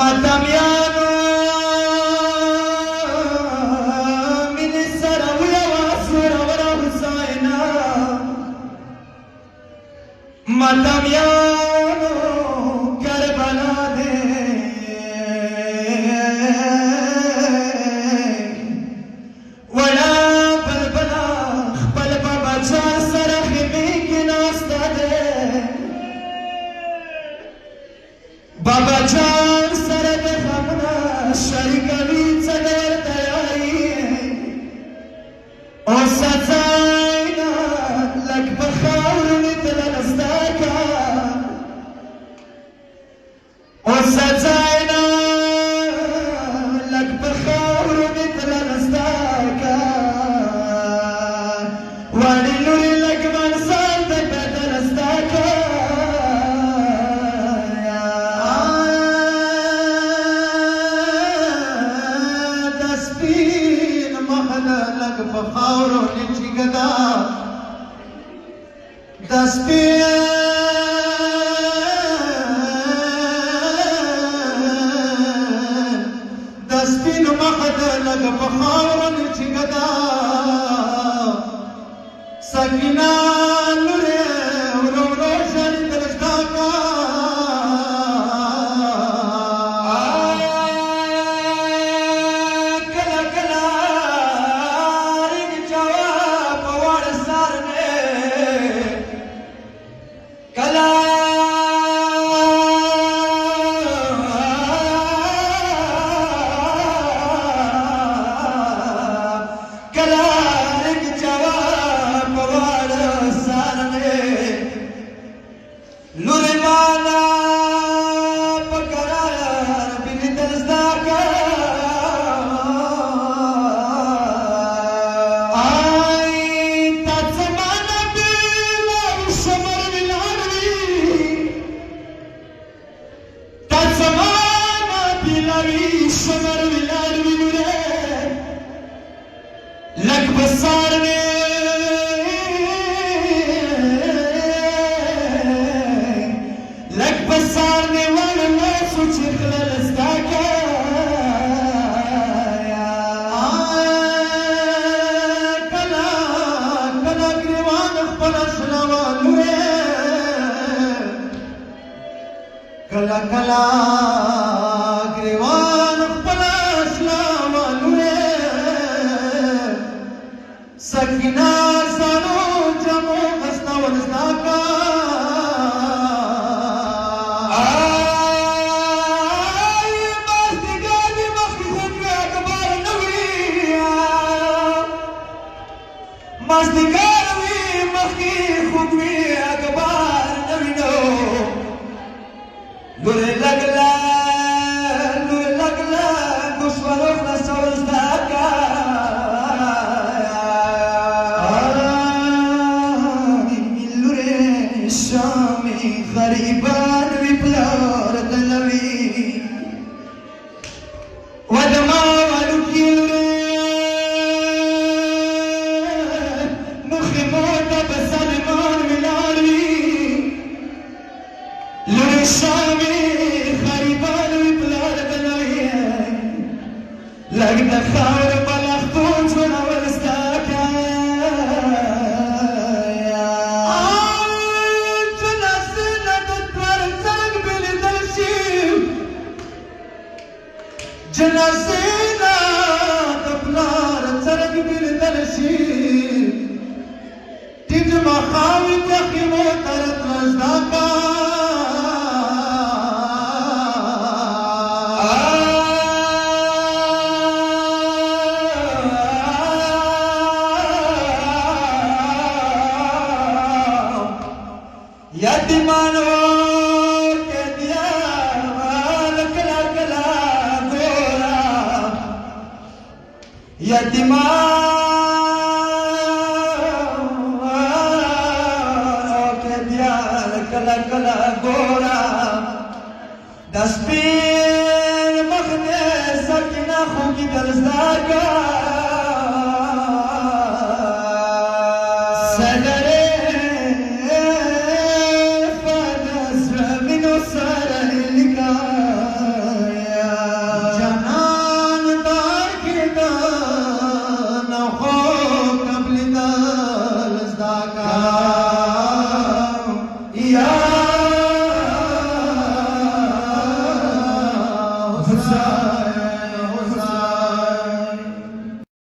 ماتمیانو مینې سره ویوه زوروره حسینه ماتمیانو کربلا دې وړه بلبله خپل بابا چا سره خیمې کې ناسته دی بابا جان سره د غمونه شریکوي څه ډېر تیاري اوسه ځای نه لږ په خاورو مې تلله زده که اوسه ځای نه لږ په خاورو مې تلله زده که وړې لورې لږ منزل ته بدله زده که په خاورو نچی گدا د سپینو مخه ده لږ په خاورو نچی گدا سکینه لورې ورو ورو ژړېدل زده که شمر ولاړ وي لورې لږ بسار مې لږ بسار مې وړ لاسو چې خلل زده که کله کله ګریوان خپله شنوه لورې کله کله ګریوان سکینه زړو جمو غسته ورزده که مازدیګر مې مخکې خوب وي اخبار نه وي مازدیګر وي مخکې خوب وي اخبار نه وي نو لورې لږ لږ دشمنو خلاصه ورزده که غریبان وی پلار دلوي ودما ورکی مخې موته په سلمان ولاړ وي لورې شامې غریبان وی پلار دلوي لږ د خاورو په لښتو جوړول زده که جنازې نه د پلار څرنګ بېلېدل شي ټیټ ماښام د خیمو ته راتله زده که یتیمانو یتیمانو که بیا کله کله ګوره د سپین مخ دې سکینه خوږېدل زده که